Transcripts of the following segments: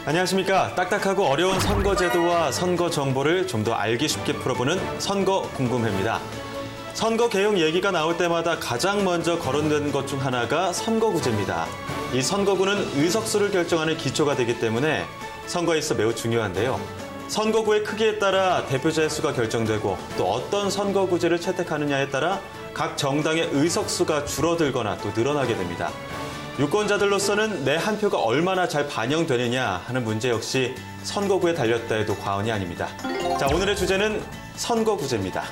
안녕하십니까. 딱딱하고 어려운 선거제도와 선거 정보를 좀 더 알기 쉽게 풀어보는 선거 궁금해입니다. 선거 개혁 얘기가 나올 때마다 가장 먼저 거론된 것 중 하나가 선거구제입니다. 이 선거구는 의석수를 결정하는 기초가 되기 때문에 선거에 있어 매우 중요한데요. 선거구의 크기에 따라 대표자의 수가 결정되고 또 어떤 선거구제를 채택하느냐에 따라 각 정당의 의석수가 줄어들거나 또 늘어나게 됩니다. 유권자들로서는 내 한 표가 얼마나 잘 반영되느냐 하는 문제 역시 선거구에 달렸다 해도 과언이 아닙니다. 자, 오늘의 주제는 선거구제입니다.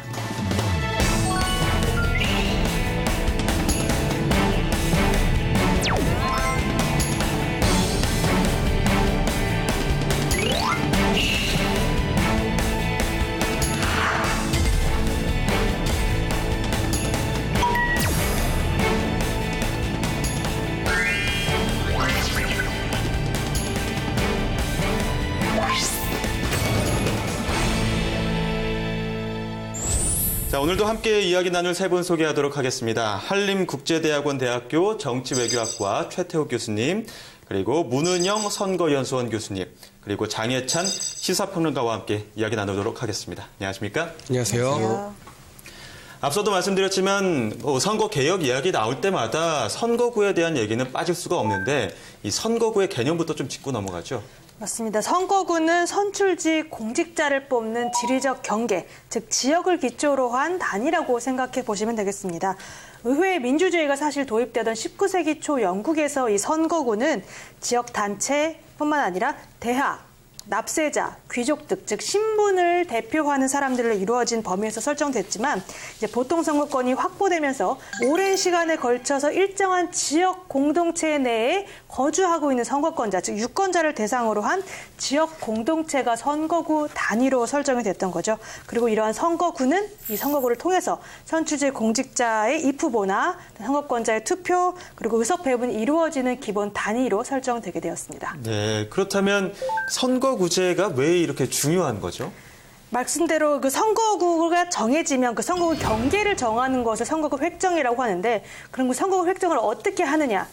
자, 오늘도 함께 이야기 나눌 세 분 소개하도록 하겠습니다. 한림국제대학원 대학교 정치외교학과 최태욱 교수님, 그리고 문은영 선거연수원 교수님, 그리고 장혜찬 시사평론가와 함께 이야기 나누도록 하겠습니다. 안녕하십니까? 안녕하세요. 앞서도 말씀드렸지만 선거 개혁 이야기 나올 때마다 선거구에 대한 얘기는 빠질 수가 없는데 이 선거구의 개념부터 좀 짚고 넘어가죠. 맞습니다. 선거구는 선출직 공직자를 뽑는 지리적 경계, 즉 지역을 기초로 한 단위라고 생각해 보시면 되겠습니다. 의회 민주주의가 사실 도입되던 19세기 초 영국에서 이 선거구는 지역 단체뿐만 아니라 대학, 납세자, 귀족들, 즉 신분을 대표하는 사람들로 이루어진 범위에서 설정됐지만 이제 보통 선거권이 확보되면서 오랜 시간에 걸쳐서 일정한 지역 공동체 내에 거주하고 있는 선거권자, 즉 유권자를 대상으로 한 지역 공동체가 선거구 단위로 설정이 됐던 거죠. 그리고 이러한 선거구는 이 선거구를 통해서 선출직 공직자의 입후보나 선거권자의 투표 그리고 의석 배분이 이루어지는 기본 단위로 설정되게 되었습니다. 네, 그렇다면 선거구제가 왜 이렇게 중요한 거죠? 말씀대로 그 선거구가 정해지면 그 선거구 경계를 정하는 것을 선거구 획정이라고 하는데 그럼 그 선거구 획정을 어떻게 하느냐?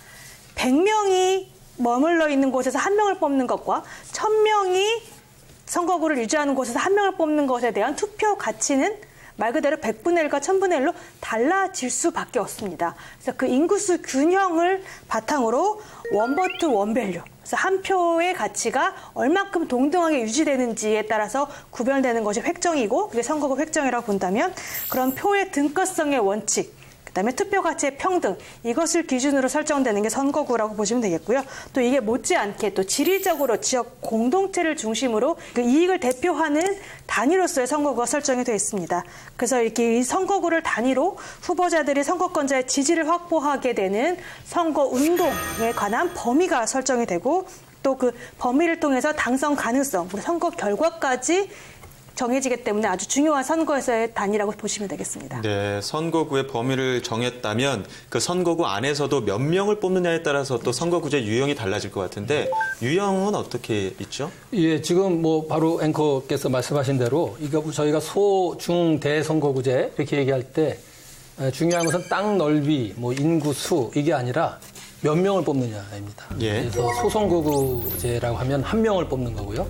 100명이 머물러 있는 곳에서 한 명을 뽑는 것과 1000명이 선거구를 유지하는 곳에서 한 명을 뽑는 것에 대한 투표 가치는 말 그대로 100분의 1과 1000분의 1로 달라질 수밖에 없습니다. 그래서 그 인구수 균형을 바탕으로 원버튼 원밸류, 그래서 한 표의 가치가 얼마큼 동등하게 유지되는지에 따라서 구별되는 것이 획정이고 그게 선거구 획정이라고 본다면 그런 표의 등가성의 원칙, 그다음에 투표 가치의 평등, 이것을 기준으로 설정되는 게 선거구라고 보시면 되겠고요. 또 이게 못지않게 또 지리적으로 지역 공동체를 중심으로 그 이익을 대표하는 단위로서의 선거구가 설정이 되어 있습니다. 그래서 이렇게 이 선거구를 단위로 후보자들이 선거권자의 지지를 확보하게 되는 선거운동에 관한 범위가 설정이 되고 또 그 범위를 통해서 당선 가능성, 선거 결과까지 정해지기 때문에 아주 중요한 선거에서의 단위라고 보시면 되겠습니다. 네, 선거구의 범위를 정했다면 그 선거구 안에서도 몇 명을 뽑느냐에 따라서 또 선거구제 유형이 달라질 것 같은데 유형은 어떻게 있죠? 예, 지금 뭐 바로 앵커께서 말씀하신 대로 이거 저희가 소, 중, 대 선거구제 이렇게 얘기할 때 중요한 것은 땅 넓이, 뭐 인구 수 이게 아니라 몇 명을 뽑느냐입니다. 예. 그래서 소선거구제라고 하면 한 명을 뽑는 거고요.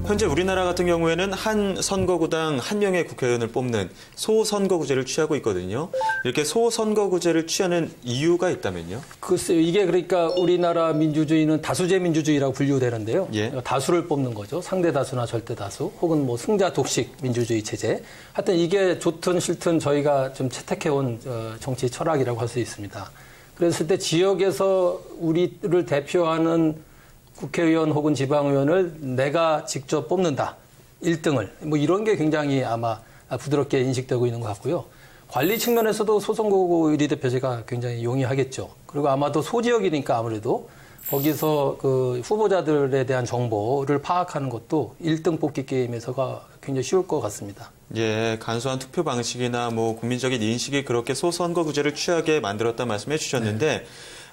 현재 우리나라 같은 경우에는 한 선거구당 한 명의 국회의원을 뽑는 소선거구제를 취하고 있거든요. 이렇게 소선거구제를 취하는 이유가 있다면요? 글쎄요. 이게 그러니까 우리나라 민주주의는 다수제 민주주의라고 분류되는데요. 예. 다수를 뽑는 거죠. 상대 다수나 절대 다수 혹은 뭐 승자 독식 민주주의 체제. 하여튼 이게 좋든 싫든 저희가 좀 채택해온 정치 철학이라고 할 수 있습니다. 그랬을 때 지역에서 우리를 대표하는 국회의원 혹은 지방의원을 내가 직접 뽑는다. 1등을. 뭐 이런 게 굉장히 아마 부드럽게 인식되고 있는 것 같고요. 관리 측면에서도 소선거구 1위 대표제가 굉장히 용이하겠죠. 그리고 아마도 소지역이니까 아무래도 거기서 그 후보자들에 대한 정보를 파악하는 것도 1등 뽑기 게임에서가 굉장히 쉬울 것 같습니다. 예, 간소한 투표 방식이나 뭐 국민적인 인식이 그렇게 소선거구제를 취하게 만들었다 말씀해 주셨는데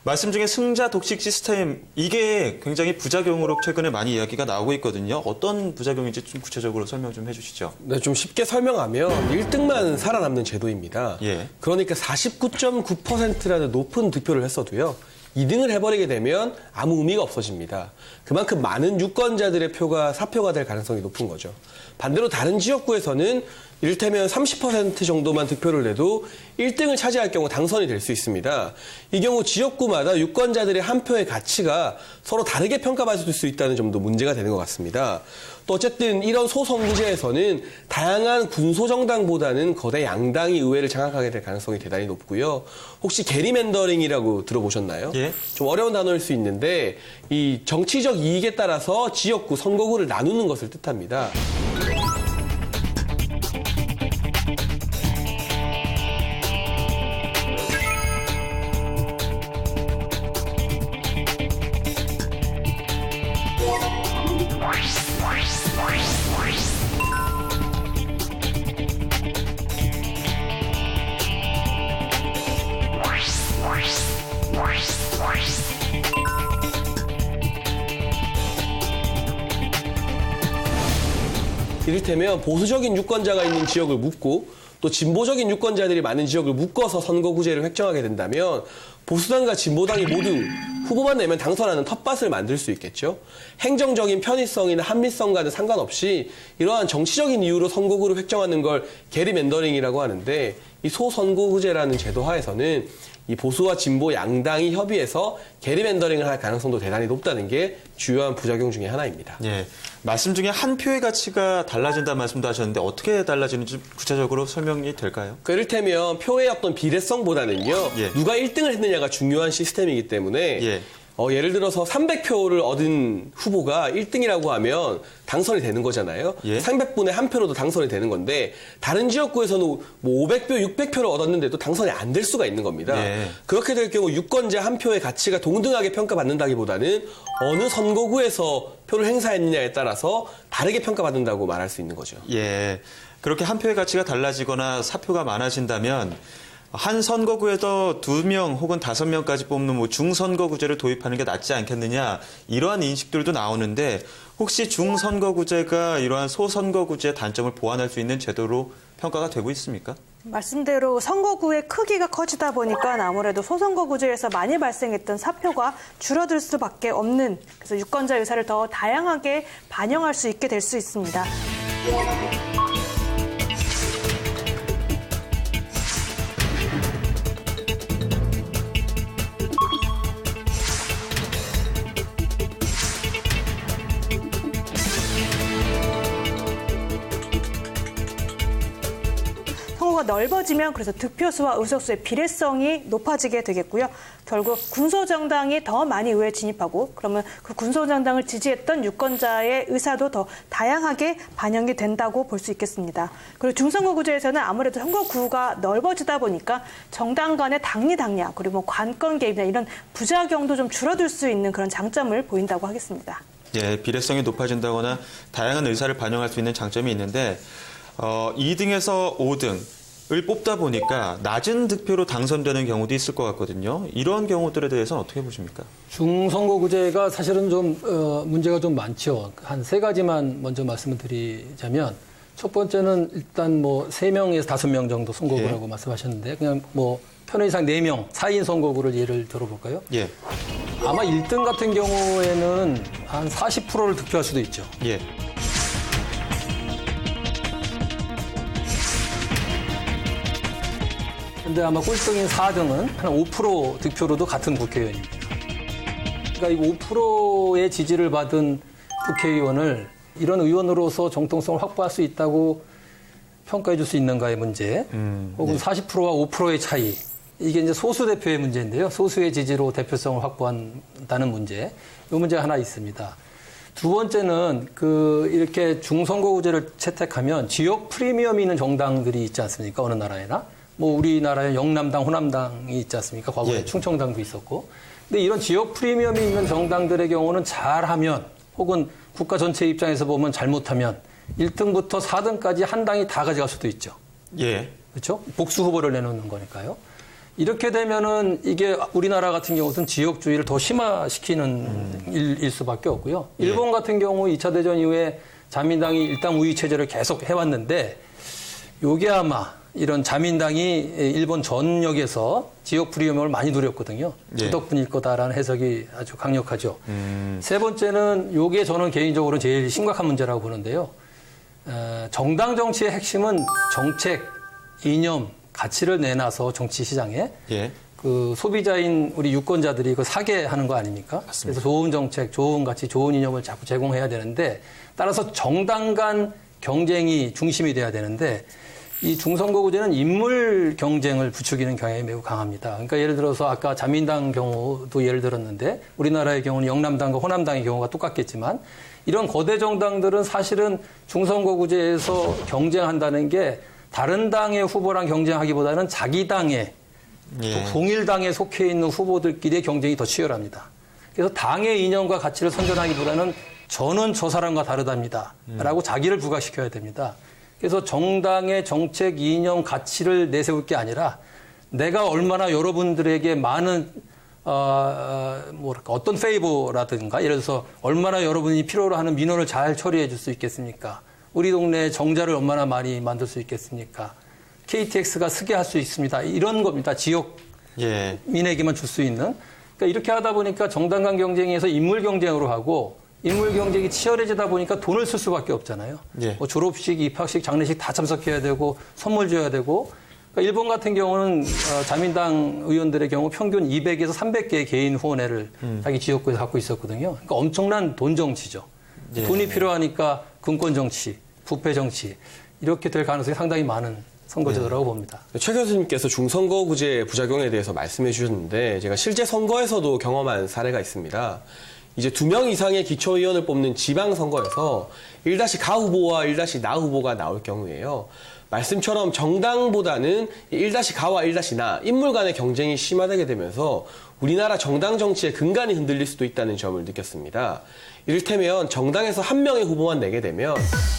말씀 중에 승자 독식 시스템, 이게 굉장히 부작용으로 최근에 많이 이야기가 나오고 있거든요. 어떤 부작용인지 좀 구체적으로 설명 좀 해주시죠. 네, 좀 쉽게 설명하면 1등만 살아남는 제도입니다. 예. 그러니까 49.9%라는 높은 득표를 했어도요. 2등을 해버리게 되면 아무 의미가 없어집니다. 그만큼 많은 유권자들의 표가 사표가 될 가능성이 높은 거죠. 반대로 다른 지역구에서는 이를테면 30% 정도만 득표를 내도 1등을 차지할 경우 당선이 될 수 있습니다. 이 경우 지역구마다 유권자들의 한 표의 가치가 서로 다르게 평가받을 수 있다는 점도 문제가 되는 것 같습니다. 또 어쨌든 이런 소선구제에서는 다양한 군소정당보다는 거대 양당이 의회를 장악하게 될 가능성이 대단히 높고요. 혹시 게리맨더링이라고 들어보셨나요? 예. 좀 어려운 단어일 수 있는데 이 정치적 이익에 따라서 지역구 선거구를 나누는 것을 뜻합니다. 이를테면 보수적인 유권자가 있는 지역을 묶고 또 진보적인 유권자들이 많은 지역을 묶어서 선거구제를 획정하게 된다면 보수당과 진보당이 모두 후보만 내면 당선하는 텃밭을 만들 수 있겠죠. 행정적인 편의성이나 합리성과는 상관없이 이러한 정치적인 이유로 선거구를 획정하는 걸 게리맨더링이라고 하는데, 이 소선거구제라는 제도 하에서는 이 보수와 진보 양당이 협의해서 게리맨더링을 할 가능성도 대단히 높다는 게 주요한 부작용 중에 하나입니다. 예. 말씀 중에 한 표의 가치가 달라진다는 말씀도 하셨는데 어떻게 달라지는지 구체적으로 설명이 될까요? 이를테면 표의 어떤 비례성보다는요. 예. 누가 1등을 했느냐가 중요한 시스템이기 때문에 예. 예를 들어서 300표를 얻은 후보가 1등이라고 하면 당선이 되는 거잖아요. 예. 300분의 한 표로도 당선이 되는 건데 다른 지역구에서는 뭐 500표, 600표를 얻었는데도 당선이 안 될 수가 있는 겁니다. 예. 그렇게 될 경우 유권자 한 표의 가치가 동등하게 평가받는다기보다는 어느 선거구에서 표를 행사했느냐에 따라서 다르게 평가받는다고 말할 수 있는 거죠. 예. 그렇게 한 표의 가치가 달라지거나 사표가 많아진다면 한 선거구에서 2명 혹은 5명까지 뽑는 뭐 중선거구제를 도입하는 게 낫지 않겠느냐, 이러한 인식들도 나오는데 혹시 중선거구제가 이러한 소선거구제의 단점을 보완할 수 있는 제도로 평가가 되고 있습니까? 말씀대로 선거구의 크기가 커지다 보니까 아무래도 소선거구제에서 많이 발생했던 사표가 줄어들 수밖에 없는, 그래서 유권자 의사를 더 다양하게 반영할 수 있게 될 수 있습니다. 선거가 넓어지면 그래서 득표수와 의석수의 비례성이 높아지게 되겠고요. 결국 군소정당이 더 많이 의회에 진입하고 그러면 그 군소정당을 지지했던 유권자의 의사도 더 다양하게 반영이 된다고 볼 수 있겠습니다. 그리고 중선거구제에서는 아무래도 선거구가 넓어지다 보니까 정당 간의 당리당략 그리고 뭐 관권 개입이나 이런 부작용도 좀 줄어들 수 있는 그런 장점을 보인다고 하겠습니다. 예, 비례성이 높아진다거나 다양한 의사를 반영할 수 있는 장점이 있는데 2등에서 5등을 뽑다 보니까 낮은 득표로 당선되는 경우도 있을 것 같거든요. 이런 경우들에 대해서는 어떻게 보십니까? 중선거구제가 사실은 좀 문제가 좀 많죠. 한 3가지만 먼저 말씀을 드리자면, 첫 번째는 일단 뭐 3명에서 5명 정도 선거구라고 예. 말씀하셨는데, 그냥 뭐 편의상 4명, 4인 선거구를 예를 들어볼까요? 예. 아마 1등 같은 경우에는 한 40%를 득표할 수도 있죠. 예. 근데 아마 꼴등인 4등은 한 5% 득표로도 같은 국회의원입니다. 그러니까 이 5%의 지지를 받은 국회의원을 이런 의원으로서 정통성을 확보할 수 있다고 평가해 줄 수 있는가의 문제, 혹은 40%와 5%의 차이. 이게 이제 소수 대표의 문제인데요. 소수의 지지로 대표성을 확보한다는 문제. 이 문제가 하나 있습니다. 두 번째는 이렇게 중선거구제를 채택하면 지역 프리미엄이 있는 정당들이 있지 않습니까? 어느 나라에나. 뭐 우리나라에 영남당, 호남당이 있지 않습니까? 과거에 예. 충청당도 있었고. 근데 이런 지역 프리미엄이 있는 정당들의 경우는 잘하면, 혹은 국가 전체 입장에서 보면 잘못하면 1등부터 4등까지 한 당이 다 가져갈 수도 있죠. 예. 그렇죠? 복수 후보를 내놓는 거니까요. 이렇게 되면은 이게 우리나라 같은 경우는 지역주의를 더 심화시키는 일일 수밖에 없고요. 일본 같은 경우 2차 대전 이후에 자민당이 일당 우위 체제를 계속 해왔는데 요게 아마 이런 자민당이 일본 전역에서 지역 프리미엄을 많이 누렸거든요. 그 덕분일 거다라는 해석이 아주 강력하죠. 세 번째는 요게 저는 개인적으로 제일 심각한 문제라고 보는데요. 정당 정치의 핵심은 정책, 이념, 가치를 내놔서 정치 시장에 그 소비자인 우리 유권자들이 그 사게 하는 거 아닙니까? 맞습니다. 그래서 좋은 정책, 좋은 가치, 좋은 이념을 자꾸 제공해야 되는데 따라서 정당 간 경쟁이 중심이 돼야 되는데 이 중선거구제는 인물 경쟁을 부추기는 경향이 매우 강합니다. 그러니까 예를 들어서 아까 자민당 경우도 예를 들었는데 우리나라의 경우는 영남당과 호남당의 경우가 똑같겠지만 이런 거대 정당들은 사실은 중선거구제에서 경쟁한다는 게 다른 당의 후보랑 경쟁하기보다는 자기 당의 동일당에 속해 있는 후보들끼리의 경쟁이 더 치열합니다. 그래서 당의 이념과 가치를 선전하기보다는 저는 저 사람과 다르답니다. 라고 자기를 부각시켜야 됩니다. 그래서 정당의 정책, 이념, 가치를 내세울 게 아니라 내가 얼마나 여러분들에게 많은 어떤 페이버라든가 예를 들어서 얼마나 여러분이 필요로 하는 민원을 잘 처리해 줄 수 있겠습니까? 우리 동네에 정자를 얼마나 많이 만들 수 있겠습니까? KTX가 쓰게 할 수 있습니다. 이런 겁니다. 지역민에게만 줄 수 있는. 그러니까 이렇게 하다 보니까 정당 간 경쟁에서 인물 경쟁으로 하고 인물 경쟁이 치열해지다 보니까 돈을 쓸 수밖에 없잖아요. 뭐 졸업식, 입학식, 장례식 다 참석해야 되고 선물 줘야 되고. 그러니까 일본 같은 경우는 자민당 의원들의 경우 평균 200에서 300개의 개인 후원회를 자기 지역구에서 갖고 있었거든요. 그러니까 엄청난 돈 정치죠. 돈이 필요하니까 금권 정치, 부패 정치 이렇게 될 가능성이 상당히 많은 선거제도라고 봅니다. 최 교수님께서 중선거구제 부작용에 대해서 말씀해 주셨는데 제가 실제 선거에서도 경험한 사례가 있습니다. 이제 2명 이상의 기초의원을 뽑는 지방선거에서 1-가 후보와 1-나 후보가 나올 경우에요. 말씀처럼 정당보다는 1-가와 1-나 인물 간의 경쟁이 심화되게 되면서 우리나라 정당 정치의 근간이 흔들릴 수도 있다는 점을 느꼈습니다. 이를테면 정당에서 한 명의 후보만 내게 되면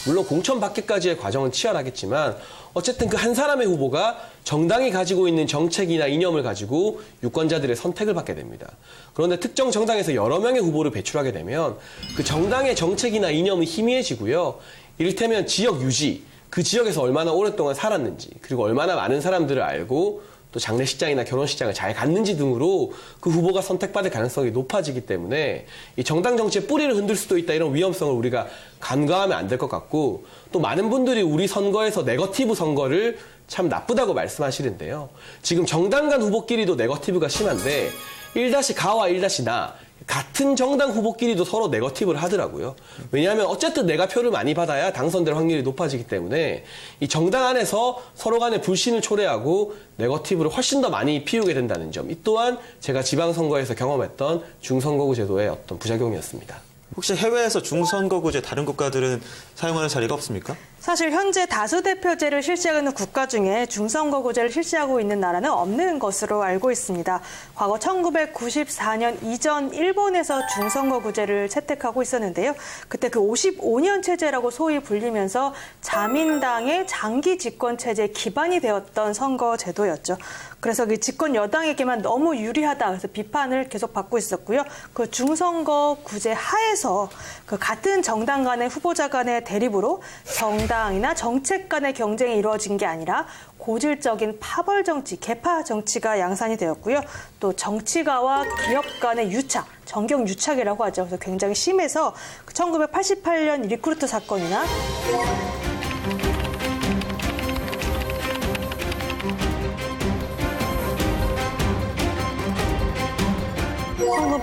물론 공천받기까지의 과정은 치열하겠지만 어쨌든 그 한 사람의 후보가 정당이 가지고 있는 정책이나 이념을 가지고 유권자들의 선택을 받게 됩니다. 그런데 특정 정당에서 여러 명의 후보를 배출하게 되면 그 정당의 정책이나 이념은 희미해지고요. 이를테면 지역 유지, 그 지역에서 얼마나 오랫동안 살았는지 그리고 얼마나 많은 사람들을 알고 또 장례식장이나 결혼식장을 잘 갔는지 등으로 그 후보가 선택받을 가능성이 높아지기 때문에 이 정당 정치의 뿌리를 흔들 수도 있다 이런 위험성을 우리가 간과하면 안 될 것 같고 또 많은 분들이 우리 선거에서 네거티브 선거를 참 나쁘다고 말씀하시는데요. 지금 정당 간 후보끼리도 네거티브가 심한데 1-가와 1-나 같은 정당 후보끼리도 서로 네거티브를 하더라고요. 왜냐하면 어쨌든 내가 표를 많이 받아야 당선될 확률이 높아지기 때문에 이 정당 안에서 서로 간의 불신을 초래하고 네거티브를 훨씬 더 많이 피우게 된다는 점. 이 또한 제가 지방선거에서 경험했던 중선거구 제도의 어떤 부작용이었습니다. 혹시 해외에서 중선거구제 다른 국가들은 사용하는 사례가 없습니까? 사실 현재 다수대표제를 실시하는 국가 중에 중선거구제를 실시하고 있는 나라는 없는 것으로 알고 있습니다. 과거 1994년 이전 일본에서 중선거구제를 채택하고 있었는데요. 그때 그 55년 체제라고 소위 불리면서 자민당의 장기 집권 체제의 기반이 되었던 선거제도였죠. 그래서 그 집권 여당에게만 너무 유리하다 그래서 비판을 계속 받고 있었고요. 그 중선거구제 하에서 그 같은 정당 간의 후보자 간의 대립으로 정당이나 정책 간의 경쟁이 이루어진 게 아니라 고질적인 파벌 정치, 계파 정치가 양산이 되었고요. 또 정치가와 기업 간의 유착, 정경 유착이라고 하죠. 그래서 굉장히 심해서 1988년 리크루트 사건이나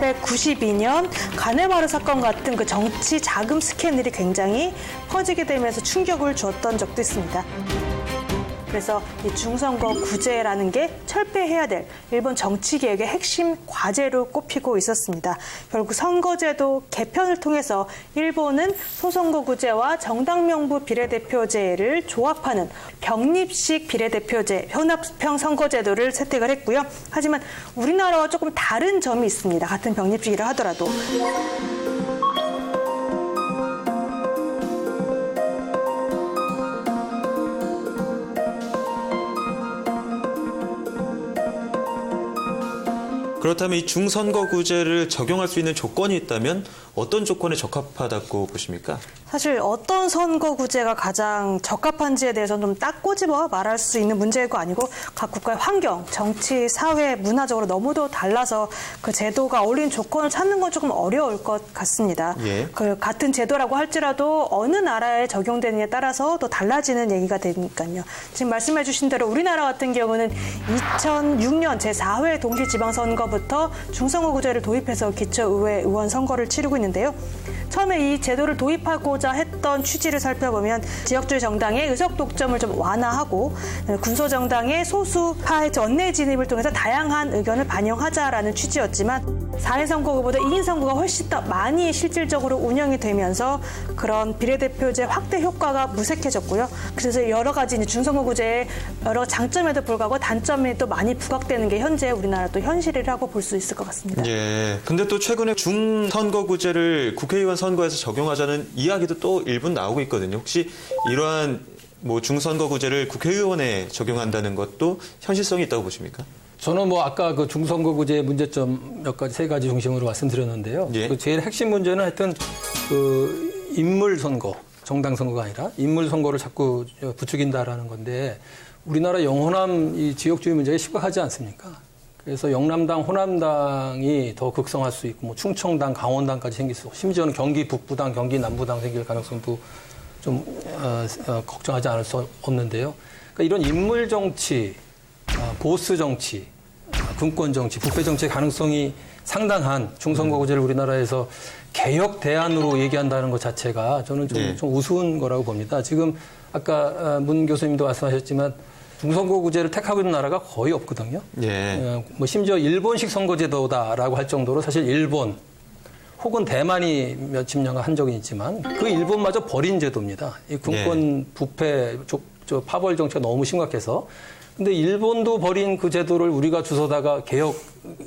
1992년 가네마루 사건 같은 그 정치 자금 스캔들이 굉장히 퍼지게 되면서 충격을 주었던 적도 있습니다. 그래서 이 중선거구제라는 게 철폐해야 될 일본 정치개혁의 핵심 과제로 꼽히고 있었습니다. 결국 선거제도 개편을 통해서 일본은 소선거구제와 정당명부 비례대표제를 조합하는 병립식 비례대표제, 혼합형 선거제도를 채택을 했고요. 하지만 우리나라와 조금 다른 점이 있습니다. 같은 병립식이라 하더라도. 그렇다면 이 중선거구제를 적용할 수 있는 조건이 있다면 어떤 조건에 적합하다고 보십니까? 사실 어떤 선거구제가 가장 적합한지에 대해서는 좀 딱 꼬집어 말할 수 있는 문제가 아니고 각 국가의 환경, 정치, 사회, 문화적으로 너무도 달라서 그 제도가 어울리는 조건을 찾는 건 조금 어려울 것 같습니다. 예. 그 같은 제도라고 할지라도 어느 나라에 적용되느냐에 따라서 또 달라지는 얘기가 되니까요. 지금 말씀해 주신 대로 우리나라 같은 경우는 2006년 제4회 동시지방선거부터 중선거구제를 도입해서 기초의회 의원 선거를 치르고 있는데요. 처음에 이 제도를 도입하고자 했던 취지를 살펴보면 지역주의 정당의 의석 독점을 좀 완화하고 군소정당의 소수파의 전내 진입을 통해서 다양한 의견을 반영하자라는 취지였지만 4인 선거구보다 2인 선거가 훨씬 더 많이 실질적으로 운영이 되면서 그런 비례대표제 확대 효과가 무색해졌고요. 그래서 여러 가지 중선거구제의 여러 장점에도 불구하고 단점이 또 많이 부각되는 게 현재 우리나라 또 현실이라고 볼 수 있을 것 같습니다. 예. 근데 또 최근에 중선거구제를 국회의원 선거에서 적용하자는 이야기도 또 일부 나오고 있거든요. 혹시 이러한 중선거구제를 국회의원에 적용한다는 것도 현실성이 있다고 보십니까? 저는 아까 그 중선거구제의 문제점 몇 가지, 세 가지 중심으로 말씀드렸는데요. 예. 그 제일 핵심 문제는 하여튼 그 인물 선거, 정당 선거가 아니라 인물 선거를 자꾸 부추긴다라는 건데 우리나라 영호남 이 지역주의 문제가 심각하지 않습니까? 그래서 영남당, 호남당이 더 극성할 수 있고 충청당, 강원당까지 생길 수 있고 심지어는 경기 북부당, 경기 남부당 생길 가능성도 좀 걱정하지 않을 수 없는데요. 그러니까 이런 인물 정치, 보스 정치, 군권 정치, 부패 정치의 가능성이 상당한 중선거구제를 우리나라에서 개혁 대안으로 얘기한다는 것 자체가 저는 좀 우스운 거라고 봅니다. 지금 아까 문 교수님도 말씀하셨지만 중선거구제를 택하고 있는 나라가 거의 없거든요. 예. 심지어 일본식 선거제도다라고 할 정도로 사실 일본 혹은 대만이 몇십 년간 한 적이 있지만 그 일본마저 버린 제도입니다. 이 군권 부패, 파벌 정치가 너무 심각해서. 근데 일본도 버린 그 제도를 우리가 주워다가 개혁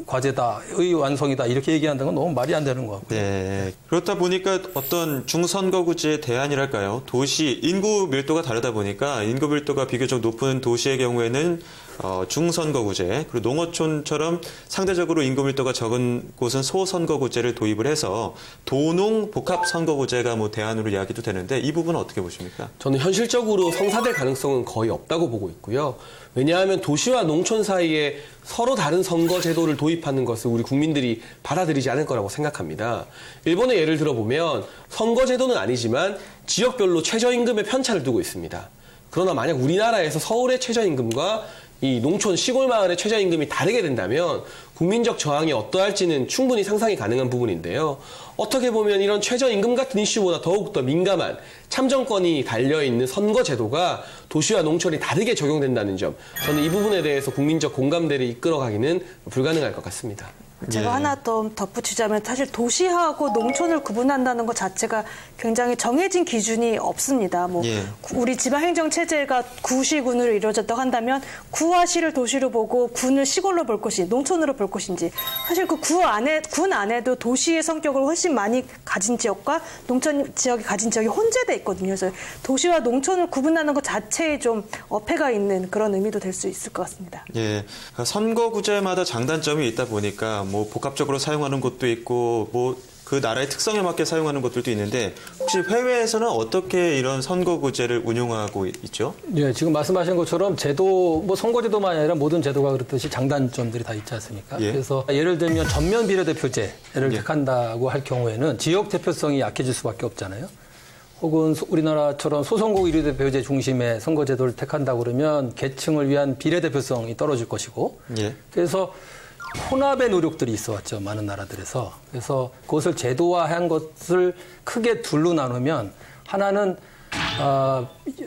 과제다의 완성이다 이렇게 얘기한다는 건 너무 말이 안 되는 것 같고요. 네. 그렇다 보니까 어떤 중선거구제의 대안이랄까요? 도시 인구 밀도가 다르다 보니까 인구 밀도가 비교적 높은 도시의 경우에는 중선거구제, 그리고 농어촌처럼 상대적으로 인구 밀도가 적은 곳은 소선거구제를 도입을 해서 도농 복합 선거구제가 대안으로 이야기도 되는데 이 부분은 어떻게 보십니까? 저는 현실적으로 성사될 가능성은 거의 없다고 보고 있고요. 왜냐하면 도시와 농촌 사이에 서로 다른 선거 제도를 도입하는 것을 우리 국민들이 받아들이지 않을 거라고 생각합니다. 일본의 예를 들어보면 선거 제도는 아니지만 지역별로 최저임금의 편차를 두고 있습니다. 그러나 만약 우리나라에서 서울의 최저임금과 이 농촌 시골 마을의 최저임금이 다르게 된다면 국민적 저항이 어떠할지는 충분히 상상이 가능한 부분인데요. 어떻게 보면 이런 최저임금 같은 이슈보다 더욱더 민감한 참정권이 달려있는 선거제도가 도시와 농촌이 다르게 적용된다는 점, 저는 이 부분에 대해서 국민적 공감대를 이끌어가기는 불가능할 것 같습니다. 제가 하나 더 덧붙이자면 사실 도시하고 농촌을 구분한다는 것 자체가 굉장히 정해진 기준이 없습니다. 우리 지방행정 체제가 구시군으로 이루어졌다고 한다면 구와 시를 도시로 보고 군을 시골로 볼 것인지 농촌으로 볼 것인지 사실 그 군 안에도 도시의 성격을 훨씬 많이 가진 지역과 농촌 지역이 가진 지역이 혼재돼 있거든요. 그래서 도시와 농촌을 구분하는 것 자체에 좀 어폐가 있는 그런 의미도 될 수 있을 것 같습니다. 예, 선거구제마다 장단점이 있다 보니까 복합적으로 사용하는 곳도 있고 그 나라의 특성에 맞게 사용하는 것들도 있는데 혹시 해외에서는 어떻게 이런 선거구제를 운용하고 있죠? 네, 지금 말씀하신 것처럼 제도, 선거제도만 아니라 모든 제도가 그렇듯이 장단점들이 다 있지 않습니까? 예. 그래서 예를 들면 전면 비례대표제를 택한다고 할 경우에는 지역 대표성이 약해질 수밖에 없잖아요. 혹은 우리나라처럼 소선거구 비례대표제 중심의 선거제도를 택한다고 그러면 계층을 위한 비례대표성이 떨어질 것이고 예. 그래서 혼합의 노력들이 있어 왔죠. 많은 나라들에서. 그래서 그것을 제도화한 것을 크게 둘로 나누면 하나는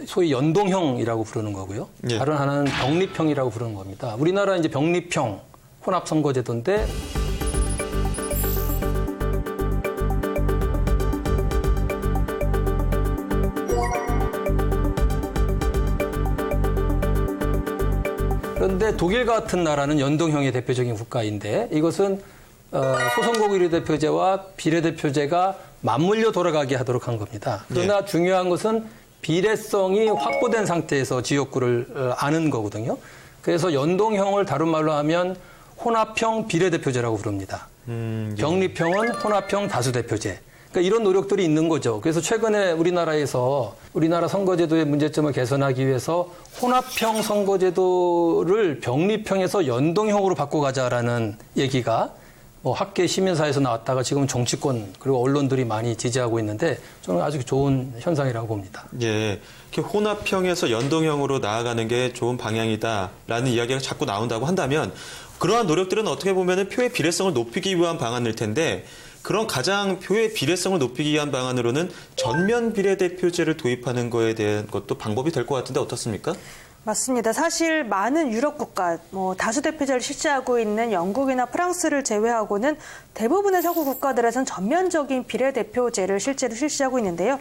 소위 연동형이라고 부르는 거고요. 예. 다른 하나는 병립형이라고 부르는 겁니다. 우리나라는 이제 병립형 혼합선거제도인데 그런데 독일 같은 나라는 연동형의 대표적인 국가인데 이것은 소선거구 비례대표제와 비례대표제가 맞물려 돌아가게 하도록 한 겁니다. 그러나 중요한 것은 비례성이 확보된 상태에서 지역구를 아는 거거든요. 그래서 연동형을 다른 말로 하면 혼합형 비례대표제라고 부릅니다. 병립형은 혼합형 다수대표제. 그러니까 이런 노력들이 있는 거죠. 그래서 최근에 우리나라에서 우리나라 선거제도의 문제점을 개선하기 위해서 혼합형 선거제도를 병립형에서 연동형으로 바꿔가자라는 얘기가 뭐 학계 시민사회에서 나왔다가 지금 정치권 그리고 언론들이 많이 지지하고 있는데 저는 아주 좋은 현상이라고 봅니다. 예, 이렇게 혼합형에서 연동형으로 나아가는 게 좋은 방향이다라는 이야기가 자꾸 나온다고 한다면 그러한 노력들은 어떻게 보면 표의 비례성을 높이기 위한 방안일 텐데 그런 가장 표의 비례성을 높이기 위한 방안으로는 전면 비례대표제를 도입하는 거에 대한 것도 방법이 될 것 같은데 어떻습니까? 맞습니다. 사실 많은 유럽 국가, 다수대표제를 실시하고 있는 영국이나 프랑스를 제외하고는 대부분의 서구 국가들에서는 전면적인 비례대표제를 실제로 실시하고 있는데요.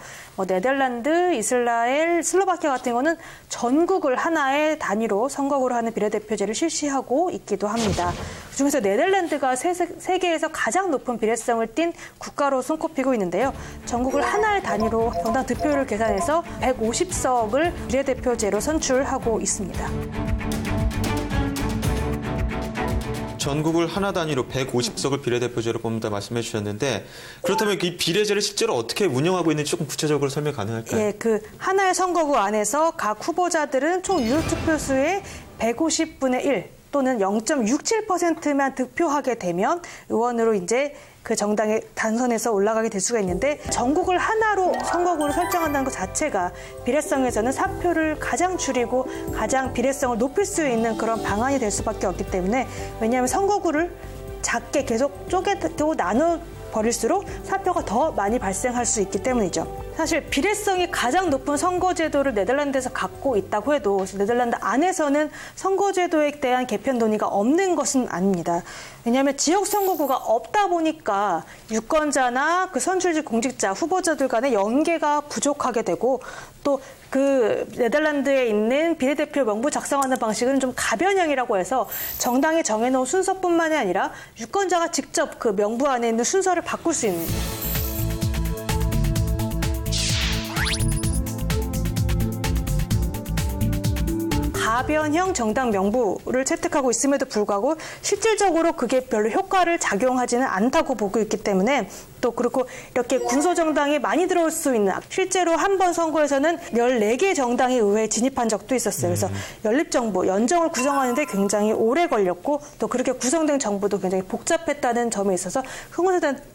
네덜란드, 이스라엘, 슬로바키아 같은 경우는 전국을 하나의 단위로 선거구로 하는 비례대표제를 실시하고 있기도 합니다. 그중에서 네덜란드가 세계에서 가장 높은 비례성을 띈 국가로 손꼽히고 있는데요. 전국을 하나의 단위로 정당 득표율을 계산해서 150석을 비례대표제로 선출하고 있습니다. 전국을 하나 단위로 150석을 비례대표제로 뽑는다 말씀해 주셨는데 그렇다면 이 비례제를 실제로 어떻게 운영하고 있는지 조금 구체적으로 설명 가능할까요? 예, 그 하나의 선거구 안에서 각 후보자들은 총 유효투표수의 150분의 1 또는 0.67%만 득표하게 되면 의원으로 이제 그 정당의 단선에서 올라가게 될 수가 있는데 전국을 하나로 선거구를 설정한다는 것 자체가 비례성에서는 사표를 가장 줄이고 가장 비례성을 높일 수 있는 그런 방안이 될 수밖에 없기 때문에 왜냐하면 선거구를 작게 계속 쪼개고 나눠 버릴수록 사표가 더 많이 발생할 수 있기 때문이죠. 사실 비례성이 가장 높은 선거제도를 네덜란드에서 갖고 있다고 해도 네덜란드 안에서는 선거제도에 대한 개편 논의가 없는 것은 아닙니다. 왜냐하면 지역 선거구가 없다 보니까 유권자나 그 선출직 공직자, 후보자들 간의 연계가 부족하게 되고 또 그 네덜란드에 있는 비례대표 명부 작성하는 방식은 좀 가변형이라고 해서 정당이 정해놓은 순서뿐만이 아니라 유권자가 직접 그 명부 안에 있는 순서를 바꿀 수 있는 가변형 정당 명부를 채택하고 있음에도 불구하고 실질적으로 그게 별로 효과를 작용하지는 않다고 보고 있기 때문에 또 그렇고 이렇게 군소정당이 많이 들어올 수 있는 실제로 한 번 선거에서는 14개 정당이 의회에 진입한 적도 있었어요. 그래서 연립정부, 연정을 구성하는데 굉장히 오래 걸렸고 또 그렇게 구성된 정부도 굉장히 복잡했다는 점에 있어서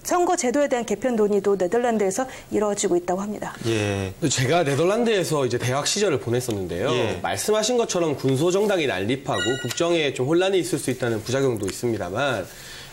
선거 제도에 대한 개편 논의도 네덜란드에서 이루어지고 있다고 합니다. 예. 제가 네덜란드에서 이제 대학 시절을 보냈었는데요. 예. 말씀하신 것처럼 군소정당이 난립하고 국정에 좀 혼란이 있을 수 있다는 부작용도 있습니다만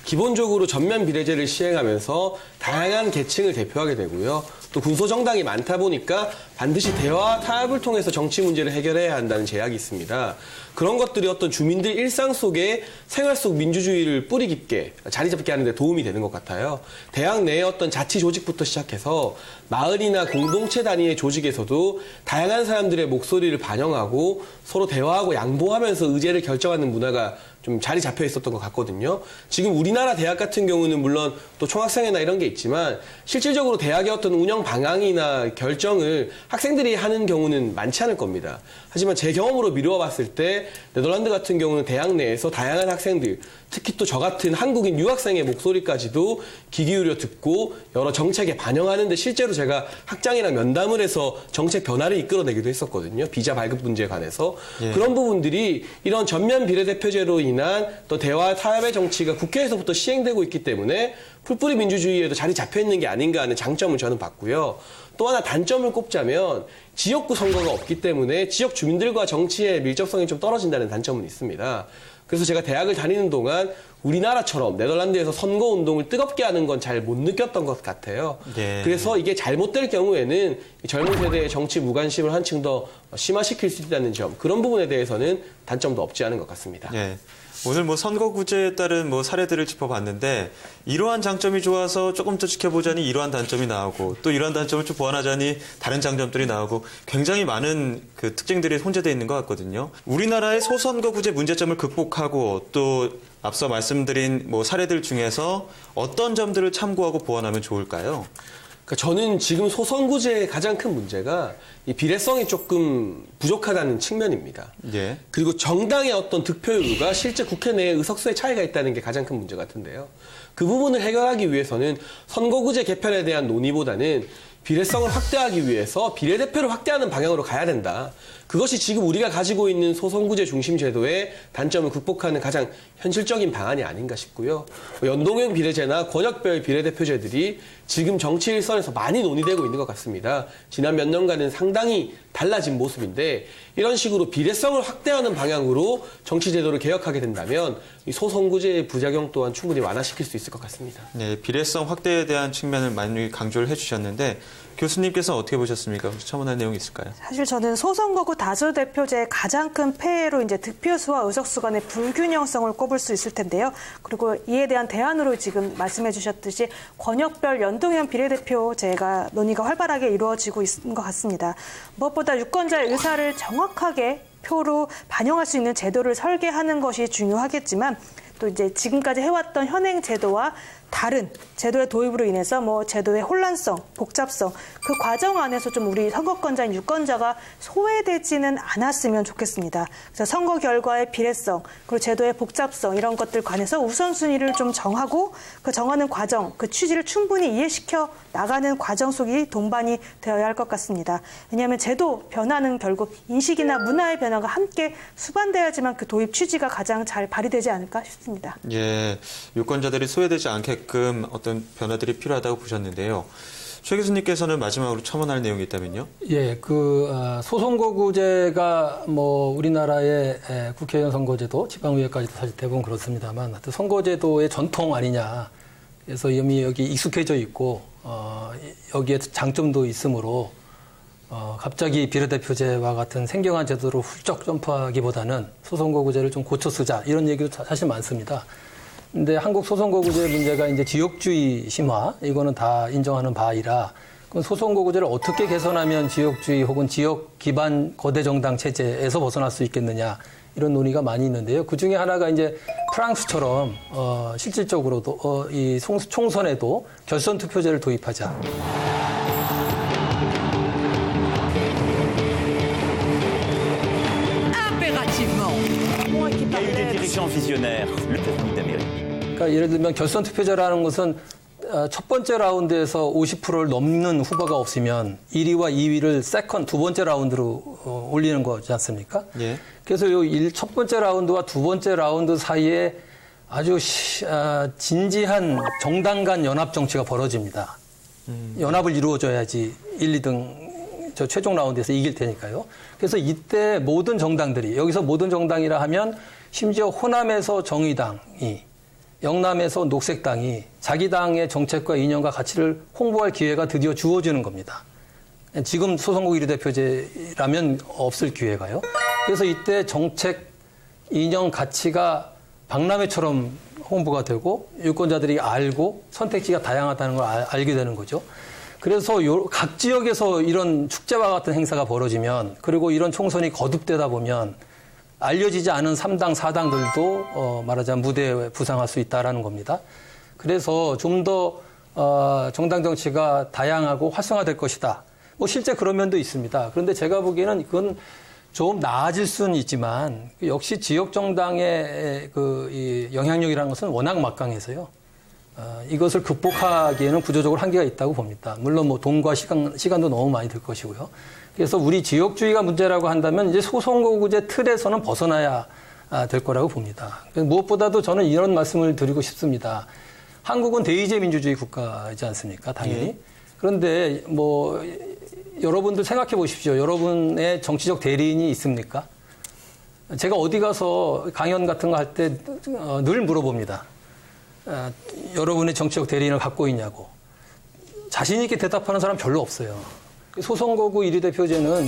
기본적으로 전면 비례제를 시행하면서 다양한 계층을 대표하게 되고요. 또 군소정당이 많다 보니까 반드시 대화 타협을 통해서 정치 문제를 해결해야 한다는 제약이 있습니다. 그런 것들이 어떤 주민들 일상 속에 생활 속 민주주의를 뿌리 깊게 자리 잡게 하는 데 도움이 되는 것 같아요. 대학 내의 어떤 자치 조직부터 시작해서 마을이나 공동체 단위의 조직에서도 다양한 사람들의 목소리를 반영하고 서로 대화하고 양보하면서 의제를 결정하는 문화가 좀 자리 잡혀 있었던 것 같거든요. 지금 우리나라 대학 같은 경우는 물론 또 총학생회나 이런 게 있지만 실질적으로 대학의 어떤 운영 방향이나 결정을 학생들이 하는 경우는 많지 않을 겁니다. 하지만 제 경험으로 미루어 봤을 때 네덜란드 같은 경우는 대학 내에서 다양한 학생들, 특히 또 저 같은 한국인 유학생의 목소리까지도 귀 기울여 듣고 여러 정책에 반영하는 데 실제로 제가 학장이랑 면담을 해서 정책 변화를 이끌어내기도 했었거든요. 비자 발급 문제에 관해서. 예. 그런 부분들이 이런 전면 비례대표제로 인한 또 대화 타협의 정치가 국회에서부터 시행되고 있기 때문에 풀뿌리 민주주의에도 자리 잡혀 있는 게 아닌가 하는 장점을 저는 봤고요. 또 하나 단점을 꼽자면 지역구 선거가 없기 때문에 지역 주민들과 정치의 밀접성이 좀 떨어진다는 단점은 있습니다. 그래서 제가 대학을 다니는 동안 우리나라처럼 네덜란드에서 선거운동을 뜨겁게 하는 건 잘 못 느꼈던 것 같아요. 예. 그래서 이게 잘못될 경우에는 젊은 세대의 정치 무관심을 한층 더 심화시킬 수 있다는 점, 그런 부분에 대해서는 단점도 없지 않은 것 같습니다. 예. 오늘 선거구제에 따른 사례들을 짚어봤는데 이러한 장점이 좋아서 조금 더 지켜보자니 이러한 단점이 나오고 또 이러한 단점을 좀 보완하자니 다른 장점들이 나오고 굉장히 많은 그 특징들이 혼재되어 있는 것 같거든요. 우리나라의 소선거구제 문제점을 극복하고 또 앞서 말씀드린 사례들 중에서 어떤 점들을 참고하고 보완하면 좋을까요? 그러니까 저는 지금 소선구제의 가장 큰 문제가 이 비례성이 조금 부족하다는 측면입니다. 예. 그리고 정당의 어떤 득표율과 실제 국회 내의 의석수의 차이가 있다는 게 가장 큰 문제 같은데요. 그 부분을 해결하기 위해서는 선거구제 개편에 대한 논의보다는 비례성을 확대하기 위해서 비례대표를 확대하는 방향으로 가야 된다. 그것이 지금 우리가 가지고 있는 소선구제 중심 제도의 단점을 극복하는 가장 현실적인 방안이 아닌가 싶고요. 연동형 비례제나 권역별 비례대표제들이 지금 정치 일선에서 많이 논의되고 있는 것 같습니다. 지난 몇 년간은 상당히 달라진 모습인데 이런 식으로 비례성을 확대하는 방향으로 정치 제도를 개혁하게 된다면 이 소선구제의 부작용 또한 충분히 완화시킬 수 있을 것 같습니다. 네, 비례성 확대에 대한 측면을 많이 강조를 해주셨는데 교수님께서 어떻게 보셨습니까? 혹시 첨언할 내용이 있을까요? 사실 저는 소선거구 다수대표제의 가장 큰 폐해로 이제 득표수와 의석수 간의 불균형성을 꼽을 수 있을 텐데요. 그리고 이에 대한 대안으로 지금 말씀해 주셨듯이 권역별 연동형 비례대표제가 논의가 활발하게 이루어지고 있는 것 같습니다. 무엇보다 유권자의 의사를 정확하게 표로 반영할 수 있는 제도를 설계하는 것이 중요하겠지만 또 이제 지금까지 해왔던 현행 제도와 다른 제도의 도입으로 인해서 뭐 제도의 혼란성, 복잡성 그 과정 안에서 좀 우리 선거권자인 유권자가 소외되지는 않았으면 좋겠습니다. 그래서 선거 결과의 비례성 그리고 제도의 복잡성 이런 것들 관해서 우선순위를 좀 정하고 그 정하는 과정, 그 취지를 충분히 이해시켜 나가는 과정 속이 동반이 되어야 할 것 같습니다. 왜냐하면 제도 변화는 결국 인식이나 문화의 변화가 함께 수반돼야지만 그 도입 취지가 가장 잘 발휘되지 않을까 싶습니다. 예, 유권자들이 소외되지 않게끔 어떤 변화들이 필요하다고 보셨는데요. 최 교수님께서는 마지막으로 첨언할 내용이 있다면요? 예, 소선거구제가 뭐 우리나라의 국회의원 선거제도, 지방의회까지도 사실 대부분 그렇습니다만, 하여튼 선거제도의 전통 아니냐. 그래서 이미 여기 익숙해져 있고 여기에 장점도 있으므로 갑자기 비례대표제와 같은 생경한 제도로 훌쩍 점프하기보다는 소선거구제를 좀 고쳐 쓰자 이런 얘기도 사실 많습니다. 근데 한국 소선거구제 문제가 이제 지역주의 심화 이거는 다 인정하는 바이라 그럼 소선거구제를 어떻게 개선하면 지역주의 혹은 지역 기반 거대 정당 체제에서 벗어날 수 있겠느냐 이런 논의가 많이 있는데요. 그 중에 하나가 이제 프랑스처럼 실질적으로도 이 총선에도 결선 투표제를 도입하자. 그러니까 예를 들면 결선 투표제라는 것은 첫 번째 라운드에서 50%를 넘는 후보가 없으면 1위와 2위를 두 번째 라운드로 올리는 거지 않습니까? 예. 그래서 첫 번째 라운드와 두 번째 라운드 사이에 아주 진지한 정당 간 연합 정치가 벌어집니다. 연합을 이루어줘야지 1, 2등 저 최종 라운드에서 이길 테니까요. 그래서 이때 모든 정당들이 여기서 모든 정당이라 하면 심지어 호남에서 정의당이 영남에서 녹색당이 자기 당의 정책과 이념과 가치를 홍보할 기회가 드디어 주어지는 겁니다. 지금 소선거구 비례대표제라면 없을 기회가요. 그래서 이때 정책, 이념, 가치가 박람회처럼 홍보가 되고 유권자들이 알고 선택지가 다양하다는 걸 알게 되는 거죠. 그래서 각 지역에서 이런 축제와 같은 행사가 벌어지면 그리고 이런 총선이 거듭되다 보면 알려지지 않은 3당, 4당들도 말하자면 무대에 부상할 수 있다는 겁니다. 그래서 좀 더 정당 정치가 다양하고 활성화될 것이다. 뭐 실제 그런 면도 있습니다. 그런데 제가 보기에는 그건 좀 나아질 수는 있지만 역시 지역 정당의 이 영향력이라는 것은 워낙 막강해서요. 이것을 극복하기에는 구조적으로 한계가 있다고 봅니다. 물론 뭐 돈과 시간도 너무 많이 들 것이고요. 그래서 우리 지역주의가 문제라고 한다면 이제 소선거구제 틀에서는 벗어나야 될 거라고 봅니다. 무엇보다도 저는 이런 말씀을 드리고 싶습니다. 한국은 대의제 민주주의 국가이지 않습니까? 당연히. 예. 그런데 뭐 여러분들 생각해 보십시오. 여러분의 정치적 대리인이 있습니까? 제가 어디 가서 강연 같은 거 할 때 늘 물어봅니다. 여러분의 정치적 대리인을 갖고 있냐고. 자신 있게 대답하는 사람 별로 없어요. 소선거구 1위 대표제는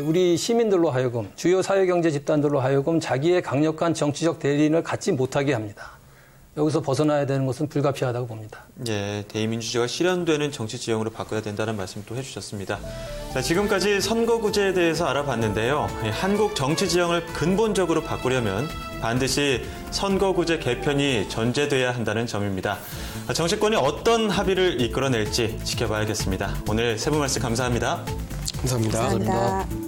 우리 시민들로 하여금 주요 사회경제 집단들로 하여금 자기의 강력한 정치적 대리인을 갖지 못하게 합니다. 여기서 벗어나야 되는 것은 불가피하다고 봅니다. 예, 대의민주주의가 실현되는 정치 지형으로 바꿔야 된다는 말씀 또 해주셨습니다. 자, 지금까지 선거구제에 대해서 알아봤는데요. 한국 정치 지형을 근본적으로 바꾸려면 반드시 선거구제 개편이 전제돼야 한다는 점입니다. 정치권이 어떤 합의를 이끌어낼지 지켜봐야겠습니다. 오늘 세 분 말씀 감사합니다. 감사합니다. 감사합니다.